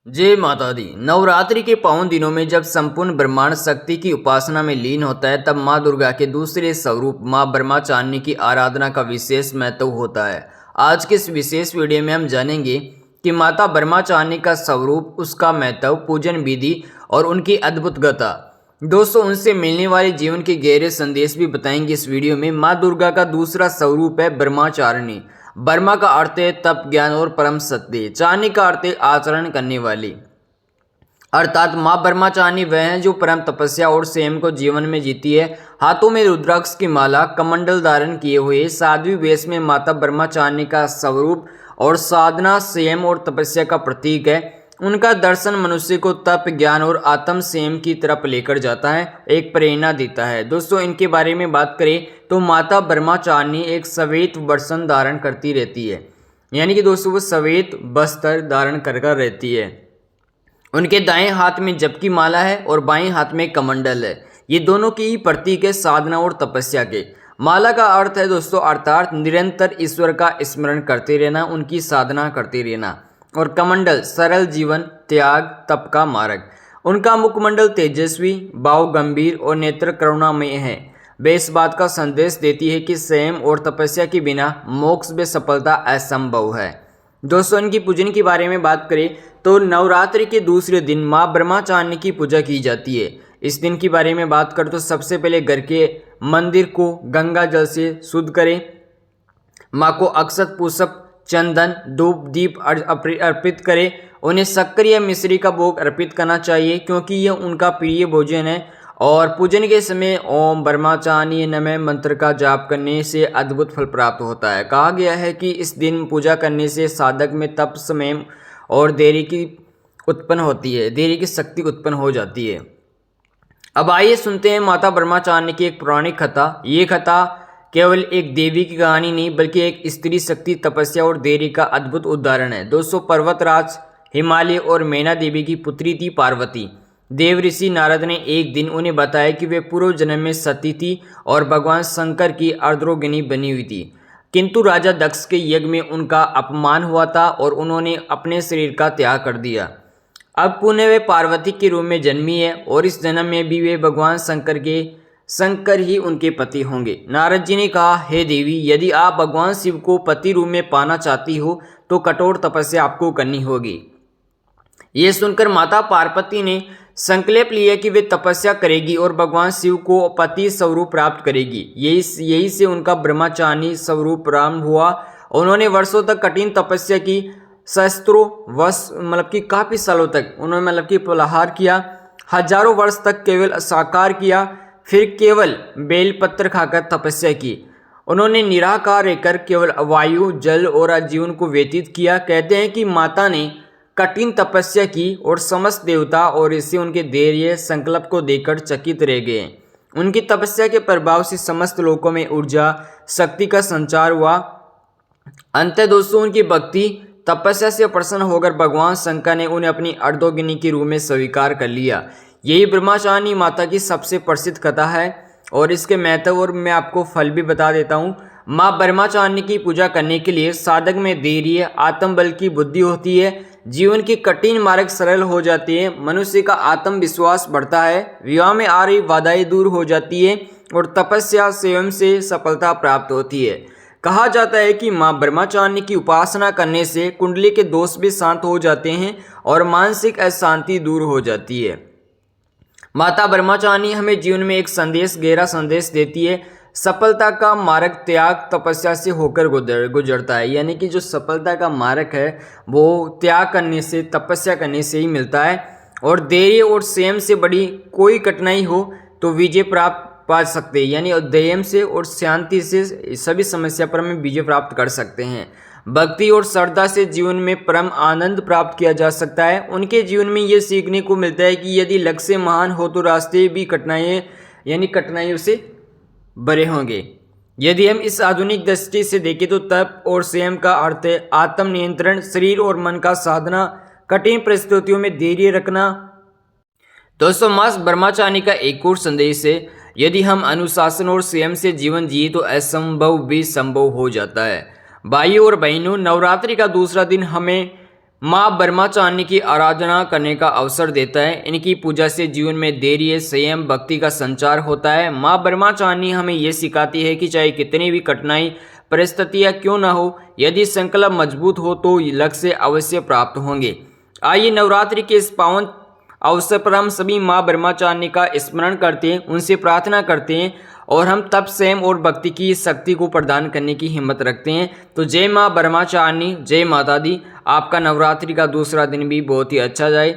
जय माता दी। नवरात्रि के पावन दिनों में जब संपूर्ण ब्रह्मांड शक्ति की उपासना में लीन होता है, तब माँ दुर्गा के दूसरे स्वरूप माँ ब्रह्मचारिणी की आराधना का विशेष महत्व होता है। आज के इस विशेष वीडियो में हम जानेंगे कि माता ब्रह्मचारिणी का स्वरूप, उसका महत्व, पूजन विधि और उनकी अद्भुत गाथा। दोस्तों, उनसे मिलने वाले जीवन के गहरे संदेश भी बताएंगे इस वीडियो में। माँ दुर्गा का दूसरा स्वरूप है ब्रह्मचारिणी। ब्रह्मा का अर्थ है तप, ज्ञान और परम सत्य। चारिणी का अर्थ है आचरण करने वाली, अर्थात माँ ब्रह्मचारिणी वह है जो परम तपस्या और संयम को जीवन में जीती है। हाथों में रुद्राक्ष की माला, कमंडल धारण किए हुए साध्वी वेश में माता ब्रह्मचारिणी का स्वरूप और साधना, संयम और तपस्या का प्रतीक है। उनका दर्शन मनुष्य को तप, ज्ञान और आत्म संयम की तरफ लेकर जाता है, एक प्रेरणा देता है। दोस्तों, इनके बारे में बात करें तो माता ब्रह्मचारिणी एक श्वेत वस्त्र धारण करती रहती है, यानी कि दोस्तों वो श्वेत वस्त्र धारण कर रहती है। उनके दाएं हाथ में जप की माला है और बाएं हाथ में कमंडल है। ये दोनों की ही प्रतीक है साधना और तपस्या के। माला का अर्थ है दोस्तों अर्थात निरंतर ईश्वर का स्मरण करते रहना, उनकी साधना करते रहना। और कमंडल सरल जीवन, त्याग, तप का मार्ग। उनका मुखमंडल तेजस्वी, भाव गंभीर और नेत्र करुणामय है। वे इस बात का संदेश देती है कि संयम और तपस्या के बिना मोक्ष में सफलता असंभव है। दोस्तों, इनकी पूजन के बारे में बात करें तो नवरात्रि के दूसरे दिन माँ ब्रह्मचारिणी की पूजा की जाती है। इस दिन के बारे में बात करें तो सबसे पहले घर के मंदिर को गंगा जल से शुद्ध करें। माँ को अक्षत, पुष्प, चंदन, धूप, दीप अर्पित करें। उन्हें शक्कर या मिश्री का भोग अर्पित करना चाहिए क्योंकि यह उनका प्रिय भोजन है। और पूजन के समय ओम ब्रह्मचारिणी नमः मंत्र का जाप करने से अद्भुत फल प्राप्त होता है। कहा गया है कि इस दिन पूजा करने से साधक में तप, संयम और धैर्य की उत्पन्न होती है, धैर्य की शक्ति उत्पन्न हो जाती है। अब आइए सुनते हैं माता ब्रह्मचारिणी की एक पौराणिक कथा। ये कथा केवल एक देवी की कहानी नहीं बल्कि एक स्त्री शक्ति, तपस्या और धैर्य का अद्भुत उदाहरण है। दोस्तों, पर्वतराज हिमालय और मैना देवी की पुत्री थी पार्वती। देव ऋषि नारद ने एक दिन उन्हें बताया कि वे पूर्व जन्म में सती थी और भगवान शंकर की अर्धांगिनी बनी हुई थी, किंतु राजा दक्ष के यज्ञ में उनका अपमान हुआ था और उन्होंने अपने शरीर का त्याग कर दिया। अब पुनः वे पार्वती के रूप में जन्मी है और इस जन्म में भी वे भगवान शंकर ही उनके पति होंगे। नारद जी ने कहा, हे देवी, यदि आप भगवान शिव को पति रूप में पाना चाहती हो तो कठोर तपस्या आपको करनी होगी। ये सुनकर माता पार्वती ने संकल्प लिया कि वे तपस्या करेगी और भगवान शिव को पति स्वरूप प्राप्त करेगी। यही से उनका ब्रह्मचारिणी स्वरूप प्रारंभ हुआ। उन्होंने वर्षों तक कठिन तपस्या की, सहस्त्रों वर्ष मतलब कि काफ़ी सालों तक उन्होंने मतलब कि फलाहार किया, हजारों वर्ष तक केवल साकार किया, फिर केवल बेलपत्र खाकर तपस्या की। उन्होंने निराकार रहकर केवल वायु, जल और आजीवन को व्यतीत किया। कहते हैं कि माता ने कठिन तपस्या की और समस्त देवता और ऋषि उनके धैर्य, संकल्प को देखकर चकित रह गए। उनकी तपस्या के प्रभाव से समस्त लोकों में ऊर्जा, शक्ति का संचार हुआ। अंत दोस्तों, उनकी भक्ति, तपस्या से प्रसन्न होकर भगवान शंकर ने उन्हें अपनी अर्धांगिनी के रूप में स्वीकार कर लिया। यही ब्रह्मचारिणी माता की सबसे प्रसिद्ध कथा है और इसके महत्व और मैं आपको फल भी बता देता हूँ। माँ ब्रह्मचारिणी की पूजा करने के लिए साधक में धैर्य, आत्मबल की बुद्धि होती है। जीवन की कठिन मार्ग सरल हो जाती है, मनुष्य का आत्मविश्वास बढ़ता है, विवाह में आ रही बाधाएं दूर हो जाती है और तपस्या स्वयं से सफलता प्राप्त होती है। कहा जाता है कि माँ ब्रह्मचारिणी की उपासना करने से कुंडली के दोष भी शांत हो जाते हैं और मानसिक अशांति दूर हो जाती है। माता ब्रह्मचारिणी हमें जीवन में एक संदेश, गहरा संदेश देती है। सफलता का मार्ग त्याग, तपस्या से होकर गुजरता है, यानी कि जो सफलता का मार्ग है वो त्याग करने से, तपस्या करने से ही मिलता है। और धैर्य और संयम से बड़ी कोई कठिनाई हो तो विजय प्राप्त पा सकते हैं, यानी धैर्य से और शांति से सभी समस्या पर हम विजय प्राप्त कर सकते हैं। भक्ति और श्रद्धा से जीवन में परम आनंद प्राप्त किया जा सकता है। उनके जीवन में ये सीखने को मिलता है कि यदि लक्ष्य महान हो तो रास्ते भी कठिनाइयों से भरे होंगे। यदि हम इस आधुनिक दृष्टि से देखें तो तप और संयम का अर्थ है आत्म नियंत्रण, शरीर और मन का साधना, कठिन परिस्थितियों में धैर्य रखना। दोस्तों, माँ ब्रह्मचारिणी का एक और संदेश है, यदि हम अनुशासन और संयम से जीवन जिए तो असंभव भी संभव हो जाता है। भाइयों और बहनों, नवरात्रि का दूसरा दिन हमें माँ ब्रह्मचारिणी की आराधना करने का अवसर देता है। इनकी पूजा से जीवन में धैर्य, संयम, भक्ति का संचार होता है। माँ ब्रह्मचारिणी हमें ये सिखाती है कि चाहे कितनी भी कठिनाई परिस्थितियाँ क्यों न हो, यदि संकल्प मजबूत हो तो लक्ष्य अवश्य प्राप्त होंगे। आइए नवरात्रि के इस पावन अवसर पर हम सभी माँ ब्रह्मचारिणी का स्मरण करते हैं, उनसे प्रार्थना करते हैं और हम तप, संयम और भक्ति की शक्ति को प्रदान करने की हिम्मत रखते हैं। तो जय माँ ब्रह्मचारिणी, जय माता दी। आपका नवरात्रि का दूसरा दिन भी बहुत ही अच्छा जाए।